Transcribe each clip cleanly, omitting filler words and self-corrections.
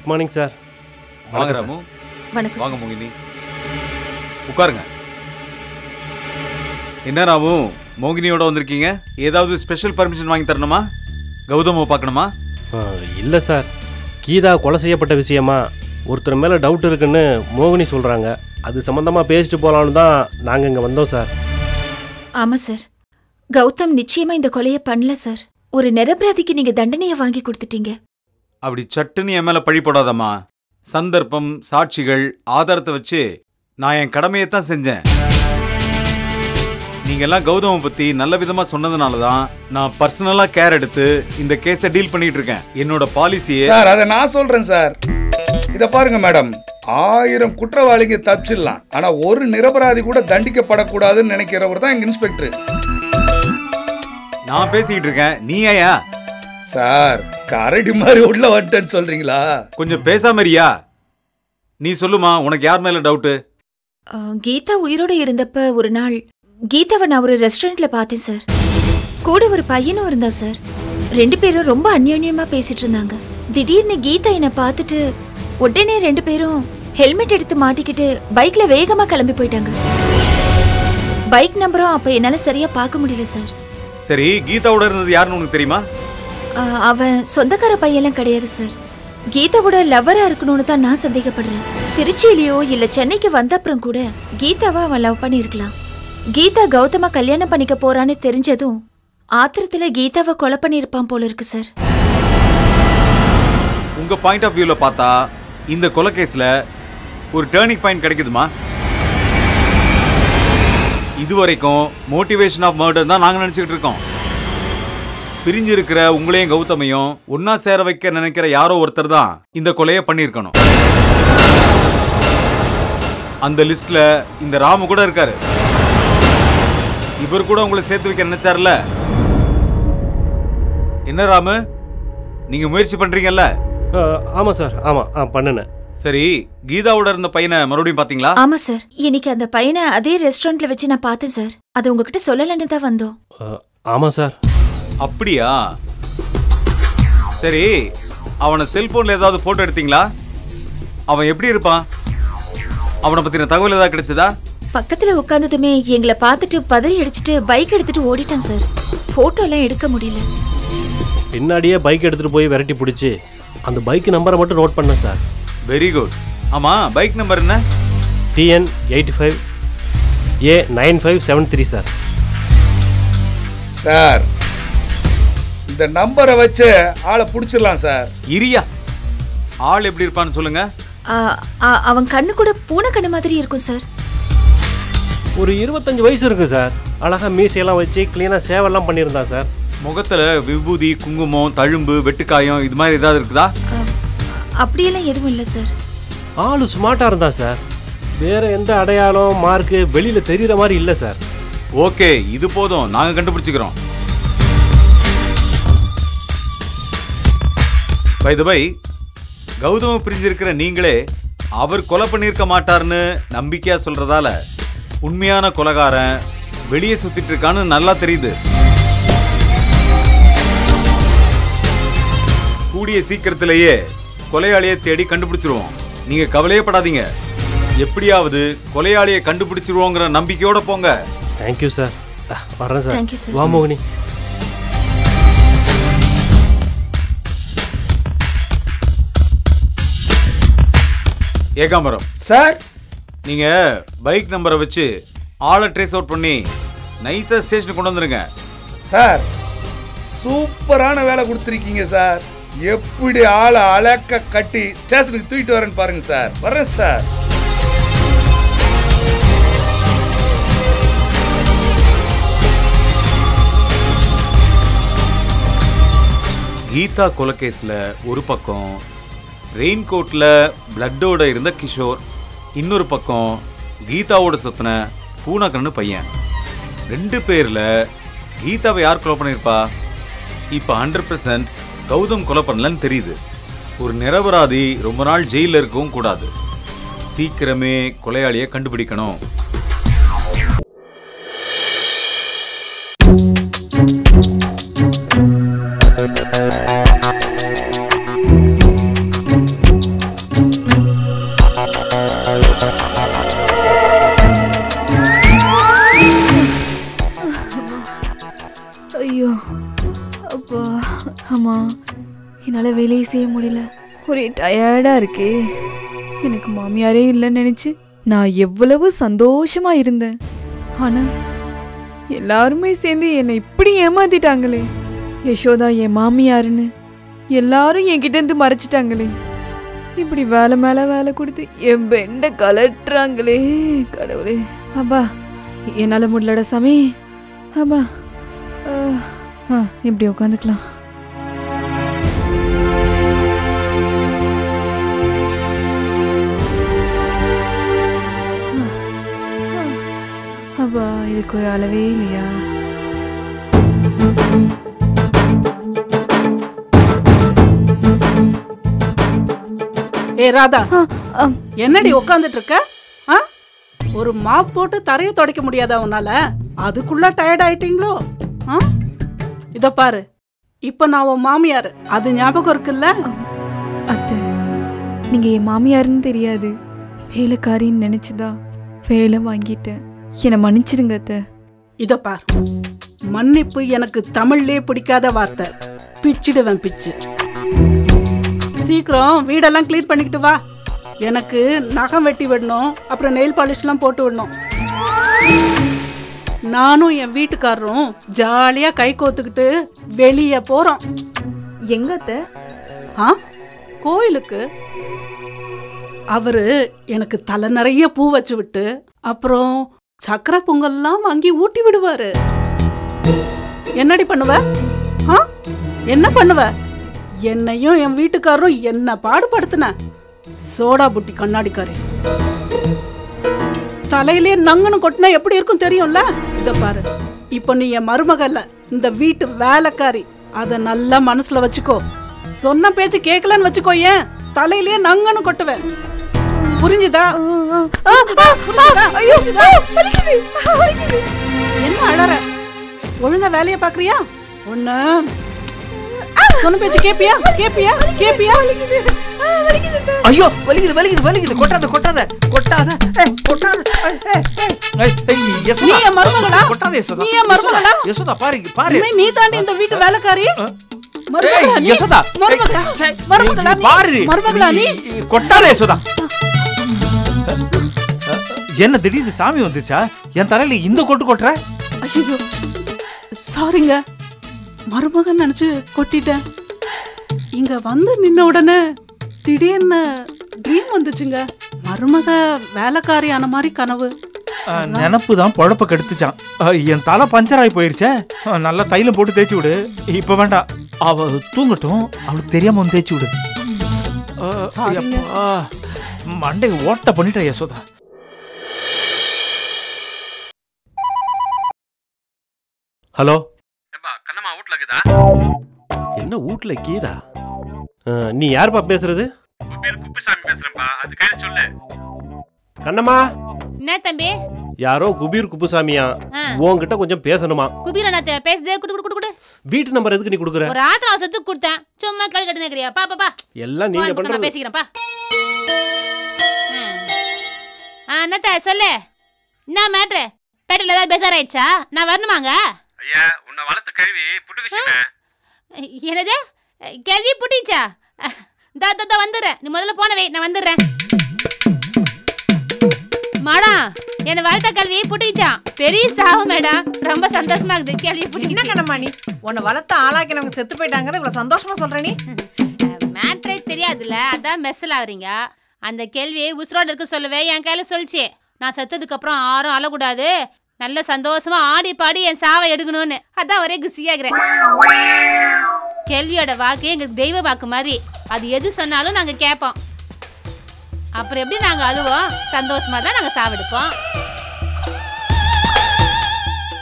Good morning sir. வாங்க ராமு. வணக்கம். வாங்க மோகினி, உட்காருங்க. என்ன ராமு, மோகினியோட வந்திருக்கீங்க? ஏதாவது ஸ்பெஷல் பர்மிஷன் வாங்கி தரணுமா? கௌதம பார்க்கணுமா? இல்லை சார், கீதா கொலை செய்யப்பட்ட விஷயமா ஒருத்தர் மேலே டவுட் இருக்குன்னு மோகினி சொல்கிறாங்க. அது சம்மந்தமாக பேசிட்டு போகலான்னு தான் நாங்கள் இங்கே வந்தோம் சார். ஆமாம் சார், கௌதம் நிச்சயமாக இந்த கொலையை பண்ணல சார். ஒரு நிரபராதிக்கு நீங்கள் தண்டனையை வாங்கி கொடுத்துட்டீங்க. அப்படி சட்டுன்னு என் மேலே பழி போடாதம்மா. சந்தர்ப்பம், சாட்சிகள், ஆதாரத்தை வச்சு நான் என் கடமையை தான் செஞ்சேன். நீங்கெல்லாம் கௌதம பற்றி நல்ல விதமாக சொன்னதுனால தான் நான் பர்சனலாக கேர் எடுத்து இந்த கேஸை டீல் பண்ணிட்டு இருக்கேன். என்னோட பாலிசியே சார் அதை நான் சொல்றேன் சார். இத பாருங்க மேடம், 1000 குற்றவாளிங்க தப்பிச்சிடலாம், ஆனா ஒரு நிரபராதி கூட தண்டிக்கப்படக்கூடாதுன்னு நினைக்கிறவர் தான் எங்க இன்ஸ்பெக்டர். நான் பேசிக்கிட்டு இருக்கேன், நீ ஏன் சார் கரடி மாதிரி உள்ள வந்துட்டேன்னு சொல்றீங்களா? கொஞ்சம் பேசாம இருயா. நீ சொல்லுமா, உனக்கு யார் மேல டவுட்டு? கீதா உயிரோட இருந்தப்ப ஒரு நாள் கீதாவை நான் ஒரு ரெஸ்டாரண்ட்ல பார்த்தேன் சார். கூட ஒரு பையனும் இருந்தா சார். 2 பேரும் ரொம்ப அந்யோன்யமா பேசிட்டு இருந்தாங்க. திடீர்னு கீதா என்னை பார்த்துட்டு உடனே 2 பேரும் ஹெல்மெட் எடுத்து மாட்டிக்கிட்டு பைக்ல வேகமா கிளம்பி போயிட்டாங்க. பைக் நம்பரும் அப்ப என்னால சரியா பார்க்க முடியல சார். சரி, கீதாவோட இருந்தது யாருன்னு உனக்கு தெரியுமா? அவன் சொந்தக்கார பையெல்லாம் கிடையாது சார். கீதாவோட லவ்வரா இருக்கணும்னு தான் நான் சந்தேகப்படுறேன். திருச்சியிலயோ இல்ல சென்னைக்கு வந்த அப்புறம் கூட கீதாவை அவன் லவ் பண்ணிருக்கலாம். கீதா கௌதம கல்யாணம் பண்ணிக்க போறான்னு தெரிஞ்சதும் ஆத்திரத்துல கீதாவை கொலை பண்ணிருப்பான் போல இருக்கு சார். உங்க பாயிண்ட் ஆஃப் வியூல பார்த்தா இந்த கொலை கேஸ்ல ஒரு டர்னிங் பாயிண்ட் கிடைக்குதுமா? இதுவரைக்கும் மோட்டிவேஷன் ஆஃப் மர்டர் தான் நாங்க நினைச்சுக்கிட்டு இருக்கோம். பிரிஞ்சிருக்கிற உங்களையும் கௌதமையும் ஒன்னா சேர வைக்க நினைக்கிற யாரோ ஒருத்தர் தான் இந்த கொலையை பண்ணிருக்கணும். அந்த லிஸ்ட்ல இந்த ராமு கூட இருக்காரு. இவர் கூட உங்களை சேர்த்து வைக்க நினைச்சார்ல. என்ன ராமு, நீங்க முயற்சி பண்றீங்கல்ல? ஆமாம் சார், ஆமாம் பண்ணினேன். சரி, கீதாவோட இருந்த பையனை மறுபடியும் பாத்தீங்களா? ஆமா சார், இன்னைக்கு அந்த பையனை அதே ரெஸ்டாரண்ட்ல வச்சு நான் பார்த்தேன் சார். அது உங்ககிட்ட சொல்லலன்னு தான் வந்தோம். ஆமாம் சார். அப்படியா? சரி, அவனை செல்போன்ல ஏதாவது போட்டோ எடுத்தீங்களா? அவன் எப்படி இருப்பான்? அவனை பத்தின தகவல் ஏதாவது கிடைச்சதா? பக்கத்துல உட்கார்ந்ததுமே எங்களை பார்த்துட்டு பதறி அடிச்சுட்டு பைக் எடுத்துட்டு ஓடிட்டான் சார். போட்டோ எல்லாம் எடுக்க முடியல. பின்னாடியே பைக் எடுத்துட்டு போய் விரட்டி பிடிச்சி அந்த பைக் நம்பரை மட்டும் நோட் பண்ணேன் சார். Very good. ஆமா, பைக் நம்பர் என்ன? TN 85 A 9573 sir. சார் இந்த நம்பரை வச்சு ஆளை பிடிச்சிடலாம் சார். இரியா, ஆள் எப்படி இருப்பான்னு சொல்லுங்க. அவன் கண்ணு கூட பூனை கண்ணு மாதிரி இருக்கும் சார். ஒரு 25 வயசு இருக்கு சார். அழகா மீசையெல்லாம் வச்சு கிளீனாக சேவெல்லாம் பண்ணியிருந்தான் சார். முகத்துல விபூதி, குங்குமம், தழும்பு, வெட்டுக்காயம் இது மாதிரி ஏதாவது இருக்குதா? அப்படியெல்லாம் எதுவும் இல்லை சார். ஆளு ஸ்மார்ட்டாக இருந்தா சார். வேற எந்த அடையாளம் மார்க்கு வெளியில தெரியுற மாதிரி இல்லை சார். ஓகே, இது போதும், நாங்க கண்டுபிடிச்சுக்கிறோம். பை தி பை, கௌதம பிரிஞ்சிருக்கிற நீங்களே அவர் கொலை பண்ணியிருக்க மாட்டார்னு நம்பிக்கையா சொல்றதால உண்மையான கொலைகாரன் வெளியே சுத்திட்டு இருக்கான்னு நல்லா தெரியுது. கூடிய சீக்கிரத்திலேயே கொலையாளியை தேடி கண்டுபிடிச்சிருவோம். நீங்க கவலையப்படாதீங்க. எப்படியாவது கொலையாளியை கண்டுபிடிச்சிருவோங்கிற நம்பிக்கையோட போங்க. Thank you sir. வரேன் சார். Thank you sir. வா மோகினி. ஏகாம்பரம் சார், நீங்க பைக் நம்பரை வச்சு ஆளை ட்ரேஸ் அவுட் பண்ணி நைஸா ஸ்டேஷனுக்கு கொண்டு வந்துருங்க. சார் சூப்பரான வேலை கொடுத்துருக்கீங்க சார். எப்படி ஆளை அழக்க கட்டி ஸ்டேஷனுக்கு தூக்கிட்டு வரேன்னு பாருங்க சார். வர்றேன் சார். கீதா கொலைகேஸ்ல ஒரு பக்கம் ரெயின் கோட்ல பிளட்டோட இருந்த கிஷோர், இன்னொரு பக்கம் கீதாவோட சொத்துன பூனாக்கண்ணு பையன். 2 பேர்ல கீதாவை யார் கொலை பண்ணிருப்பா? இப்ப 100% கௌதம் கொலை பண்ணலன்னு தெரியுது. ஒரு நிரபராதி ரொம்ப நாள் ஜெயில இருக்கவும் கூடாது. சீக்கிரமே கொலையாளியை கண்டுபிடிக்கணும். ஐயோ அப்பா. ஆமாம், என்னால் வேலையை செய்ய முடியல. ஒரே டயர்டாக இருக்கே. எனக்கு மாமியாரே இல்லைன்னு நினச்சி நான் எவ்வளவு சந்தோஷமாக இருந்தேன். ஆனால் எல்லாருமே சேர்ந்து என்னை இப்படி ஏமாத்திட்டாங்களே. யசோதா என் மாமியாருன்னு எல்லாரும் என்கிட்டேருந்து மறைச்சிட்டாங்களே. இப்படி வேலை மேலே வேலை கொடுத்து என் பெண்டை கலட்டுறாங்களே. கடவுளே. அப்பா என்னால் முடியலடா சாமி. அப்பா இப்படி உட்காந்துக்கலாம். அப்பா இதுக்கு ஒரு அளவே இல்லையா? ஏ ராதா, என்னடி உட்காந்துட்டு இருக்க? ஒரு மாப் போட்டு தரையை துடைக்க முடியாதா உன்னால? அதுக்குள்ள டயர்ட் ஆயிட்டீங்களோ? இத பாரு, இப்ப நான் உன் மாமியார், அது ஞாபகம் இருக்குல்ல? அத்தை, நீங்க என் மாமியாருன்னு தெரியாது, வேலைக்காரின்னு நினைச்சுதான் வேலை வாங்கிட்டேன். என்னை மன்னிச்சிருங்க அத்தை. இத பார், மன்னிப்பு எனக்கு தமிழ்லே பிடிக்காத வார்த்தை. பிச்சிடுவேன் பிச்சு. சீக்கிரம் வீடெல்லாம் கிளீன் பண்ணிக்கிட்டு வா. எனக்கு நகம் வெட்டி விடணும், அப்புறம் நெயில் பாலிஷ்லாம் போட்டு விடணும். நானும் என் வீட்டுக்காரரும் ஜாலியா கை கோத்துக்கிட்டு வெளியே போறோம். எங்க அத்தை? கோயிலுக்கு. அவரு எனக்கு தலை நிறைய பூ வச்சு விட்டு அப்புறம் சக்கரை பொங்கல்லாம் வாங்கி ஊட்டி விடுவாரு. என்னடி பண்ணுவ? என்ன பண்ணுவ? என்னையும் என் வீட்டுக்காரரும் என்ன பாடுபடுத்தின. சோடா புட்டி கண்ணாடிக்காரி. தலையிலே நங்கன்னு கொட்டினா எப்படி இருக்கும் தெரியும்ல? இத பாரு, இப்ப நீ என் மருமகல்ல, இந்த வீட்டு வேலைக்காரி. அத நல்லா மனசுல வச்சுக்கோ. சொன்ன பேச்சு கேட்கலன்னு வச்சுக்கோ, ஏன் தலையிலே நங்கன்னு கொட்டுவேன். புரிஞ்சுதா? என்ன அழற? ஒழுங்கா வேலைய பாக்குறியா? ஒண்ணு சொன்ன பேச்சு கேப்பியா? கேப்பியா? கேப்பியா? ஐயோ, வலிக்குது வலிக்குது வலிக்குது. கொட்டாத கொட்டாத கொட்டாத கொட்டாத. நீ என் மருமகளா? கொட்டாத யசோதா. நீ என் மருமகளா? யசோதா பாரு பாரு. நீ தாண்டி இந்த வீட்டு வேலைக்காரி. யசோதா மருமகளா? மருமகளா நீ? பாரு. மருமகளா நீ? கொட்டாத யசோதா. என்ன திடீர்னு சாமி வந்துச்சா? என் தலையில இந்த கொட்டு கொட்டுற? ஐயோ சாரிங்க, மருமகன் நினைச்சு கொட்டிட்டேன். இங்க வந்து நின்ன உடனே திடீர்னு ட்ரீம் வந்துச்சுங்க. மருமக வேலைக்காரி ஆன மாதிரி கனவு. நினப்பு தான் பொழப்ப கெடுத்துச்சான். என் தலை பஞ்சர் ஆகி போயிருச்சே. நல்லா தைலம் போட்டு தேய்ச்சி விடு. இப்ப வேண்டாம், அவ தூங்கட்டும், அவளுக்கு தெரியாம வந்து தேய்ச்சி விடு. மண்டை ஓட்ட பண்ணிட்ட யசோதா. ஹலோ, கண்ணம்மா வீட்ல இருக்குதா? என்ன வீட்ல கீதா? நீ யாருப்பா பேசுறது? பேர் குப்புசாமி பேசுறேன்ப்பா. அது கையில சொல்லு. கண்ணம்மா. என்ன தம்பி? யாரோ குபீர் குப்புசாமியா, உன்கிட்ட கொஞ்சம் பேசணுமா. குபீர் அண்ணா பேசுதே. குடு குடு குடு. வீட்டு நம்பர் எதுக்கு நீ குடுக்குற? ஒரு ஆத்திர அவசரத்துக்கு கொடுத்தேன். சும்மா கல் கட்டு நிக்கிறியா? பா பா பா. எல்லாம் நீங்க பண்றது. நான் பேசிக்கிறேன் பா. அண்ணா சொல்லு. என்ன மேட்டர்? பேட்டல ஏதாவது பேசார ஆயிடுச்சா? நான் வரணுமாங்க? ஐயா, உன்னை வளர்த்த கழுவி புட்டுக்குச்சுமே. என்னது? கேள்வி புட்டிச்சா? தா வந்துடுறேன். நீ முதல்ல போன வை, நான் வந்துடுறேன். மாடா, என்ன வளர்த்த கல்வி புட்டிச்சான். பெரிய சாவு மேடம். ரொம்ப சந்தோஷமா இருக்குது. கேள்வி புட்டி. என்ன கண்ணம்மா நீ? உன்னை வளர்த்த ஆளாக்கினவங்க செத்து போயிட்டாங்க, இவ்வளவு சந்தோஷமா சொல்ற நீ? மேட்ரே தெரியாதுல்ல, அதான் மெஸ்ஸில் ஆகுறீங்க. அந்த கேள்வி உசுரோடு இருக்க சொல்லவே என் கையில சொல்லிச்சு. நான் செத்ததுக்கு அப்புறம் யாரும் அழக்கூடாது, நல்ல சந்தோஷமா ஆடி பாடி என் சாவை எடுக்கணும்னு. அதான் ஒரே குசியாகிறேன். கேள்வியோட வாக்கு எங்களுக்கு தெய்வ வாக்கு மாதிரி. அது எது சொன்னாலும் நாங்க கேட்போம். அப்புறம் எப்படி நாங்க அழுவோம்? சந்தோஷமா தான் நாங்க சாவெடுப்போம்.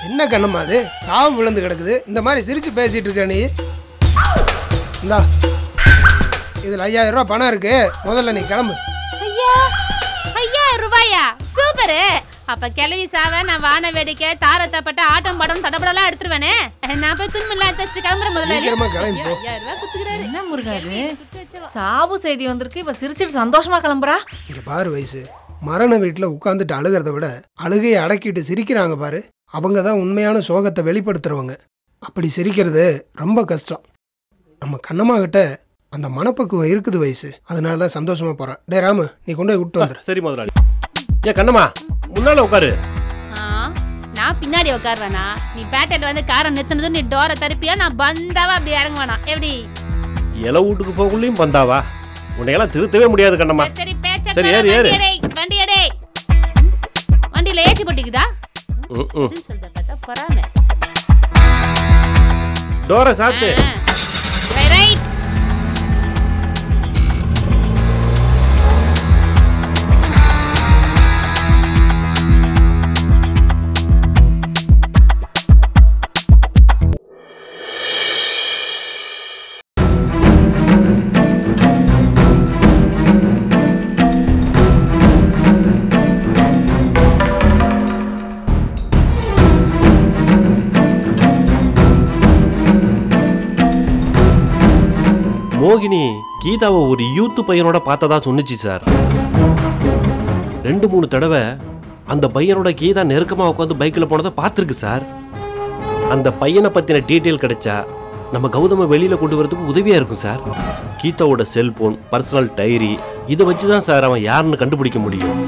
என்ன கண்ணம்மா அது? சாவு விழுந்து கிடக்குது, இந்த மாதிரி சிரிச்சு பேசிட்டு இருக்க நீ? இந்தா, இதுல 5000 ரூபாய் பணம் இருக்கு, முதல்ல நீ கிளம்பு. ஐயா, 5000 ரூபாயா? சூப்பரு. அப்ப கிளவி சாவ நான் வான வேடிக்கை தாரத்தப்பட்ட ஆட்டம் படம் தடப்படலாம் எடுத்துருவேனே. நான் போய் துணிமெல்லாம் தச்சுட்டு கிளம்புறேன். முதல்ல என்ன முருகாது, சாவு செய்தி வந்திருக்கு, இப்ப சிரிச்சிட்டு சந்தோஷமா கிளம்புறா? இங்க பாரு வயசு, மரண வீட்டுல உட்காந்துட்டு அழுகிறத விட அழுகையை அடக்கிட்டு சிரிக்கிறாங்க பாரு, அவங்க தான் உண்மையான சோகத்தை வெளிப்படுத்துறவங்க. அப்படி சிரிக்கிறது ரொம்ப கஷ்டம். நம்ம கண்ணம்மா கிட்ட அந்த மனப்பக்குவம் இருக்குது வயசு, அதனால தான் சந்தோஷமா போகிறேன். டே ராமு, நீ கொண்டு போய் விட்டு வந்துரு. சரி முதலாளி. ஏன் கண்ணம்மா முன்னால உட்காரு. நான் பின்னாடி உட்காருவேனா? நீ பேட்டையில் வந்து காரை நிறுத்தினதும் நீ டோரை தருப்பியா? நான் பந்தாவா அப்படி இறங்குவேனா? எப்படி இலை வீட்டுக்கு போகலையும் பந்தாவா? உன்னையெல்லாம் திருத்தவே முடியாது கண்ணம்மா. சரி பேச்ச சரி ஏறு ஏறு. வண்டி எடே. வண்டியில ஏசி போட்டுக்குதா? சொல்றத பார்த்தா பொறாமை. டோரை சாத்து. ரைட். மோகினி கீதாவை ஒரு யூத்து பையனோட பார்த்ததா சொன்னிச்சு சார். 2-3 தடவை அந்த பையனோட கீதா நெருக்கமாக உட்காந்து பைக்கில் போனதை பார்த்துருக்கு சார். அந்த பையனை பற்றின டீட்டெயில் கிடைச்சா நம்ம கௌதமை வெளியில் கொண்டு வரதுக்கு உதவியாக இருக்கும் சார். கீதாவோட செல்போன், பர்சனல் டைரி, இதை வச்சு தான் சார் அவன் யாருன்னு கண்டுபிடிக்க முடியும்.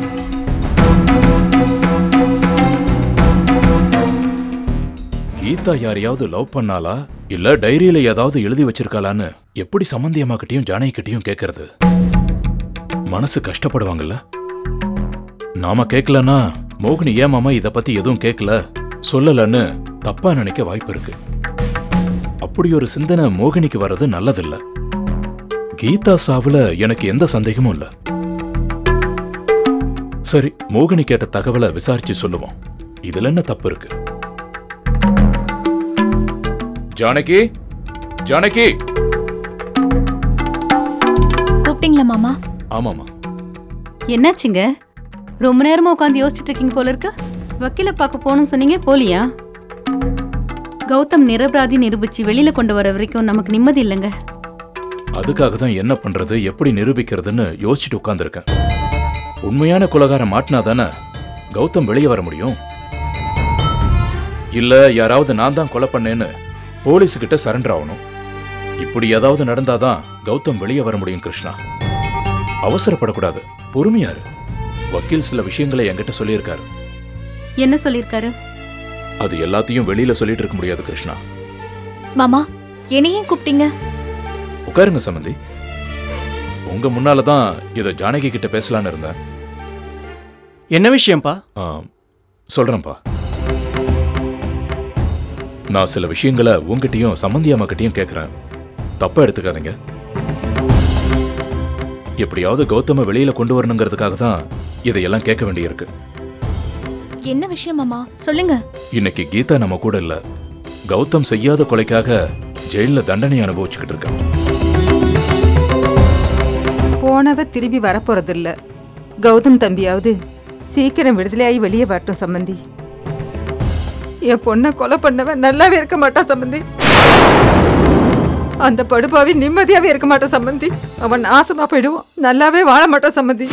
கீதா யாரையாவது லவ் பண்ணாலா இல்ல டைரியில ஏதாவது எழுதி வச்சிருக்காளான்னு எப்படி சம்பந்தி அம்மா கிட்டயும் ஜானகி கிட்டயும் கேட்கறது? மனசு கஷ்டப்படுவாங்கல்ல. நாம கேட்கலன்னா மோகினி ஏன் மாமா இத பத்தி எதுவும் கேட்கல சொல்லலன்னு தப்பா நினைக்க வாய்ப்பு இருக்கு. அப்படி ஒரு சிந்தனை மோகினிக்கு வர்றது நல்லதில்ல. கீதா சாவுல எனக்கு எந்த சந்தேகமும் இல்ல. சரி, மோகினி கேட்ட தகவலை விசாரிச்சு சொல்லுவோம். இதுல என்ன தப்பு இருக்கு? ஜானகி, ஜானகி, கூப்பிட்டீங்களா மாமா? ஆமாமா. என்னாச்சுங்க? ரொம்ப நேரமா உட்காந்து யோசிச்சுட்டு இருக்கீங்க போல இருக்கு. வக்கீல பார்க்க போகணும்னு சொன்னீங்க, போலியா? கௌதம் நிரபராதி நிரூபிச்சு வெளியில கொண்டு வர வரைக்கும் நமக்கு நிம்மதி இல்லைங்க. அதுக்காக தான் என்ன பண்றது, எப்படி நிரூபிக்கிறதுன்னு யோசிச்சுட்டு உட்கார்ந்துருக்கேன். உண்மையான கொலைகாரம் மாட்டினாதானே கௌதம் வெளியே வர முடியும். இல்ல யாராவது நான் தான் கொலை பண்ணேன்னு போலீஸுக்கிட்ட சரண்டர் ஆகணும். இப்படி ஏதாவது நடந்தாதான் கௌதம் வெளியே வர முடியும். கிருஷ்ணா, அவசரப்படக்கூடாது, பொறுமையாரு. வக்கீல் சில விஷயங்களை என்கிட்ட சொல்லியிருக்காரு. என்ன சொல்லியிருக்காரு? அது எல்லாத்தையும் வெளியில சொல்லிட்டு இருக்க முடியாது கிருஷ்ணா. மாமா, என்னையும் கூப்பிட்டீங்க? உட்காருங்க சம்பந்தி. உங்க முன்னாலதான் இதை ஜானகி கிட்ட பேசலான்னு இருந்தேன். என்ன விஷயம்ப்பா? சொல்றேன்ப்பா. நான் சில விஷயங்களை உங்ககிட்டயும் சம்பந்தி அம்மா கிட்டயும் கேட்கிறேன். தப்பா எடுத்துக்காதீங்க. எப்படியாவது கௌதம வெளியில கொண்டு வரணுங்கிறதுக்காக தான் இதையெல்லாம் கேட்க வேண்டியிருக்கு. என்ன விஷயம் மாமா, சொல்லுங்க. இன்னைக்கு கீதா நம்ம கூட இல்ல. கௌதம் செய்யாத கொலைக்காக ஜெயில தண்டனை அனுபவிச்சுக்கிட்டு இருக்கான். போனவ திரும்பி வரப்போறதில்ல. கௌதம் தம்பியாவது சீக்கிரம் விடுதலையாகி வெளியே வரட்டும் சம்பந்தி. என் பொண்ணை கொலை பண்ணவன் நல்லாவே இருக்க மாட்டான் சம்பந்தி. அந்த படுபாவி நிம்மதியாவே இருக்க மாட்டான் சம்பந்தி. அவன் நாசமா போயிடுவான், நல்லாவே வாழ மாட்டான் சம்பந்தி.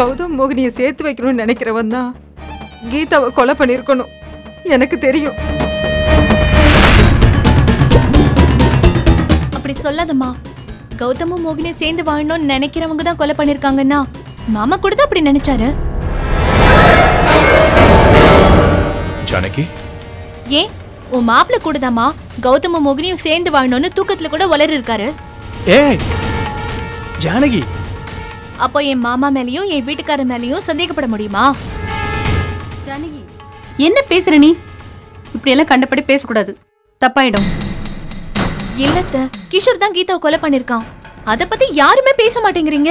கௌதம் மோகினியை சேர்த்து வைக்கணும்னு நினைக்கிறவன் தான் கீதாவை கொலை பண்ணிருக்கணும். எனக்கு தெரியும். அப்படி சொல்லாதம்மா. கௌதமும் மோகினி சேர்ந்து வாழணும்னு நினைக்கிறவங்க தான் கொலை பண்ணிருக்காங்கன்னா மாமா கூட தான் அப்படி நினைச்சாரு. ஜானகி, ஏன் உன் மாப்பிள்ள கூட தாமா கௌதமும் மோகினியும் சேர்ந்து வாழணும்னு தூக்கத்துல கூட வளர இருக்காரு. ஏய் ஜானகி, அப்போ என் மாமா மேலயும் என் வீட்டுக்கார மேலயும் சந்தேகப்பட முடியுமா? ஜானகி, என்ன பேசுற நீ? இப்படி எல்லாம் கண்டபடி பேசக்கூடாது, தப்பாயிடும். இல்லத்த, கிஷோர் தான் கீதாவை கொலை பண்ணிருக்கான். அத பத்தி யாருமே பேச மாட்டேங்கிறீங்க.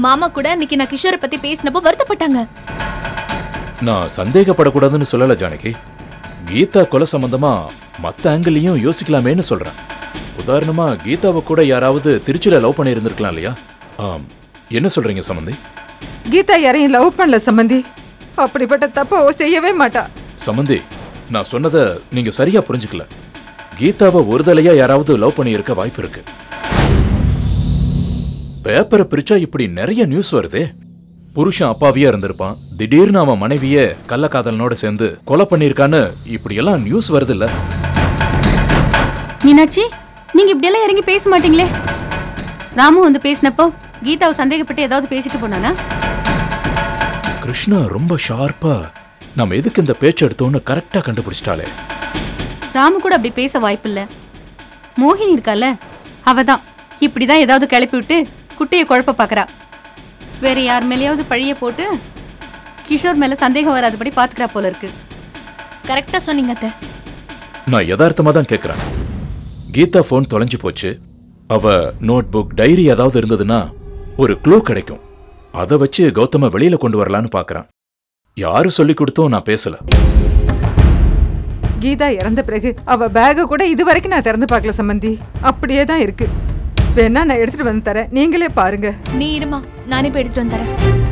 மாமா கூட இன்னைக்கு நான் கிஷோரை பத்தி பேசினப்போ வருத்தப்பட்டாங்க. நான் சந்தேகப்படக்கூடாதுன்னு சொல்லல ஜானகி. கீதா கொலை சம்பந்தமா மத்த ஆங்கிளையும் யோசிக்கலாமேன்னு சொல்றேன். உதாரணமா கீதாவை கூட யாராவது திருச்சியில லவ் பண்ணி இருந்திருக்கலாம் இல்லையா? என்ன சொல்றீங்க சம்பந்தி? கீதா யாரையும் லவ் பண்ணல சம்பந்தி. அப்படிப்பட்ட தப்போ செய்யவே மாட்டா. சம்பந்தி, நான் சொன்னதை நீங்க சரியா புரிஞ்சுக்கல. கீதாவை ஒரு தலையா யாராவது லவ் பண்ணி இருக்க வாய்ப்பு இருக்கு. பேப்பரை பிரிச்சா இப்படி நிறைய நியூஸ் வருதே. புருஷன் அப்பாவியா இருந்திருப்பான், திடீர்னு அவன் மனைவிய கள்ளக்காதலனோட சேர்ந்து கொலை பண்ணிருக்கான்னு இப்படி எல்லாம் நியூஸ் வருது இல்ல? மீனாட்சி, நீங்க இப்படி எல்லாம் இறங்கி பேச மாட்டீங்களே. ராமு வந்து பேசினப்போ கீதாவை சந்தேகப்பட்டு ஏதாவது பேசிட்டு போனானா? கிருஷ்ணா ரொம்ப ஷார்ப்பா நம்ம எதுக்கு இந்த பேச்சு எடுத்தோன்னு கரெக்டா கண்டுபிடிச்சிட்டாலே. ராமு கூட அப்படி பேச வாய்ப்பில்ல. மோகினி இருக்கால, அவதான் இப்படிதான் ஏதாவது கிளப்பி விட்டு குட்டியை குழப்ப பாக்குறா. வேற யார் மேலேயாவது பழிய போட்டு கிஷோர் மேல சந்தேகம் வராதபடி பாத்துக்கிறா போல இருக்கு. கரெக்டா சொன்னீங்க அத்தை. நான் யதார்த்தமா தான் கேக்குறேன். கீதா போன் தொலைஞ்சு போச்சு. அவ நோட் புக் டைரி ஏதாவது இருந்ததுன்னா ஒரு க்ளூ கிடைக்கும். அதை வச்சு கௌதம வெளியில கொண்டு வரலான்னு பாக்குறான். யாரு சொல்லி கொடுத்தோம் நான் பேசல. கீதா இறந்த பிறகு அவ பேக கூட இது வரைக்கும் நான் திறந்து பார்க்கல சம்பந்தி. அப்படியே தான் இருக்கு. வேணா நான் எடுத்துட்டு வந்து தரேன், நீங்களே பாருங்க. நீ இருமா, நானே போய் எடுத்துட்டு வந்து தரேன்.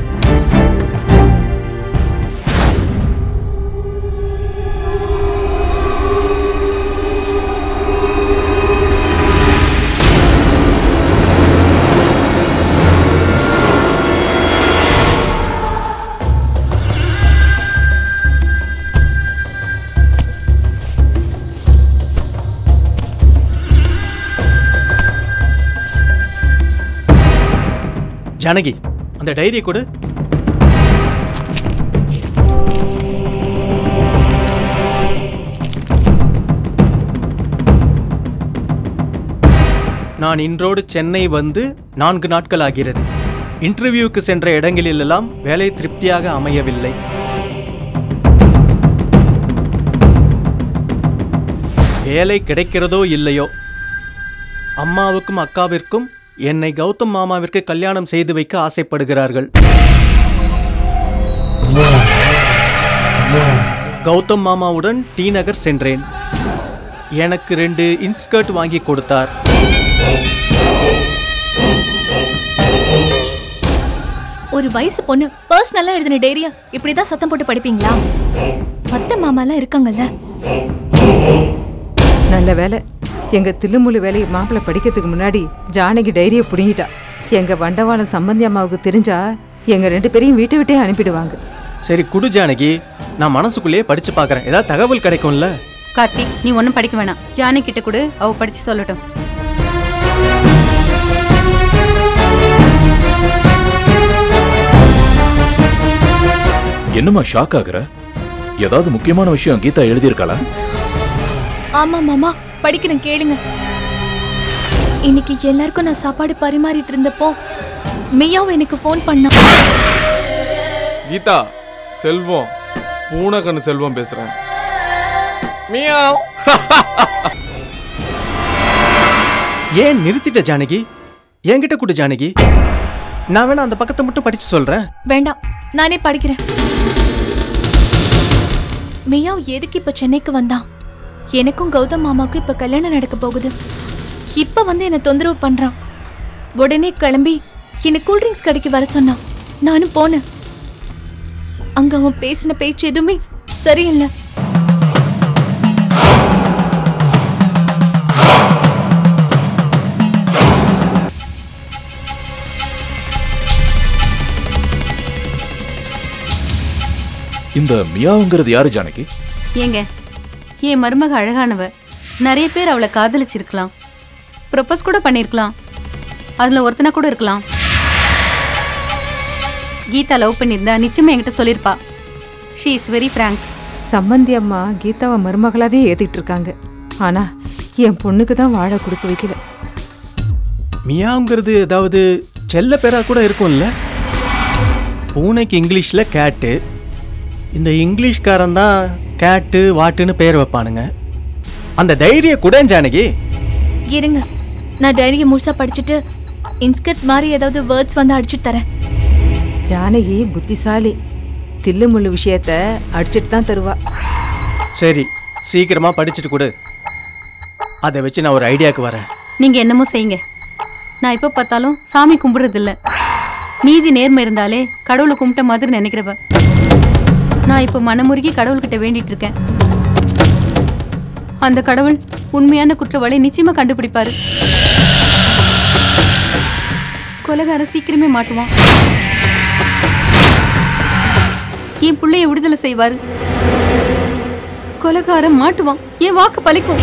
ஜானகி, அந்த டைரியை கொடு. நான் இன்றோடு சென்னை வந்து 4 நாட்கள் ஆகிறது. இன்டர்வியூக்கு சென்ற இடங்களிலெல்லாம் வேலை திருப்தியாக அமையவில்லை. வேலை கிடைக்கிறதோ இல்லையோ, அம்மாவுக்கும் அக்காவிற்கும் என்னை கௌதம் மாமாவிற்கு கல்யாணம் செய்து வைக்க ஆசைப்படுகிறார்கள். கௌதம் மாமாவுடன் டி நகர் சென்றேன். எனக்கு 2 இன்ஸ்கர்ட் வாங்கி கொடுத்தார். ஒரு வயசு பொண்ணு பர்சனலா எழுதின டைரியா இப்படிதான் சத்தம் போட்டு படிப்பீங்களா? மத்த மாமாலாம் இருக்காங்கல்ல. நல்ல வேலை, எங்க தில்லுமுள்ளு வேலையை மாப்பிள்ளை படிக்கிறதுக்கு முன்னாடி ஜானகி டைரியை புடுங்கிட்டா. எங்க வண்டவாளம் சம்பந்தி அம்மாவுக்கு தெரிஞ்சா எங்க 2 பேரையும் வீட்டை விட்டே அனுப்பிடுவாங்க. சரி குடு ஜானகி, நான் மனசுக்குள்ளேயே படிச்சு பார்க்கறேன். ஏதாவது தகவல் கிடைக்கும்ல? கார்த்திக், நீ ஒன்னும் படிக்க வேணாம். ஜானகி கிட்ட கூட அவ படிச்சு சொல்லட்டும். என்னமா ஷாக் ஆகுற? ஏதாவது முக்கியமான விஷயம் கீதா எழுதியிருக்காளா? ஆமா மாமா, படிக்கிறேன் கேளுங்க. இன்னைக்கு எல்லாருக்கும் நான் சாப்பாடு பரிமாறிட்டு இருந்தப்போ மியாவும் எனக்கு ஃபோன் பண்ணா. கீதா, செல்வம், பூனகண்ணு செல்வம் பேசுறேன். மியாவ். ஏன் நிறுத்திட்ட ஜானகி? என்கிட்ட கொடு ஜானகி, நான் வேணா அந்த பக்கத்தை மட்டும் படிச்சு சொல்றேன். வேண்டாம், நானே படிக்கிறேன். மியாவ் எதுக்கு இப்ப சென்னைக்கு வந்தான்? எனக்கும் கௌதம் மாமாவுக்கும் இப்ப கல்யாணம் நடக்க போகுது. இப்ப வந்து என்ன தொந்தரவு பண்றான். உடனே கிளம்பி என்ன கூல்ட்ரிங்க்ஸ் கடைக்கு வர சொன்னான். நானும் போனேன். அங்க அவன் பேசின பேச்சு எதுவுமே சரியில்லை. இந்த மியாவுங்கிறது யாரு ஜானகி? ஏங்க, என் மருமக அழகானவ. நிறைய பேர் அவளை காதலிச்சிருக்கலாம், ப்ரொபோஸ் கூட பண்ணிருக்கலாம். அதுல ஒருத்தனா கூட இருக்கலாம். கீதா லவ் பண்ணியிருந்தா நிச்சயமா என்கிட்ட சொல்லிருப்பா. She is very frank. சம்பந்தி அம்மா கீதாவை மருமகளாவே ஏத்திட்டு இருக்காங்க. ஆனா என் பொண்ணுக்கு தான் வாழை கொடுத்து வைக்கல. மியாங்கிறது ஏதாவது செல்ல பேரா கூட இருக்கும்ல? பூனைக்கு இங்கிலீஷ்ல கேட்டு, இந்த இங்கிலீஷ்காரன் தான் கேட்டு வாட்டுன்னு பேர் வைப்பானுங்க. அந்த தைரிய கூட ஜானகி. இருங்க, நான் டைரியை முழுசா படிச்சுட்டு இன்ஸ்கர்ட் மாதிரி ஏதாவது வேர்ட்ஸ் வந்து அடிச்சுட்டு தரேன். ஜானகி புத்திசாலி. தில்லுமுள்ளு விஷயத்த அடிச்சுட்டு தான் தருவா. சரி, சீக்கிரமா படிச்சுட்டு கொடு. அதை வச்சு நான் ஒரு ஐடியாவுக்கு வரேன். நீங்க என்னமோ செய்யுங்க. நான் எப்போ பார்த்தாலும் சாமி கும்பிடுறது இல்ல. நீதி நேர்மை இருந்தாலே கடவுளை கும்பிட்ட மாதிரி நினைக்கிறவ. நான் இப்போ மனமுருகி கடவுள்கிட்ட வேண்டிட்டு இருக்கேன். அந்த கடவுள் உண்மையான குற்றவாளி நிச்சயமா கண்டுபிடிப்பாரு. கொலைகாரன் சீக்கிரமே மாட்டுவான். என் பிள்ளைய விடுதலை செய்வாரு. கொலைகாரன் மாட்டுவான். என் வாக்கு பலிக்கும்.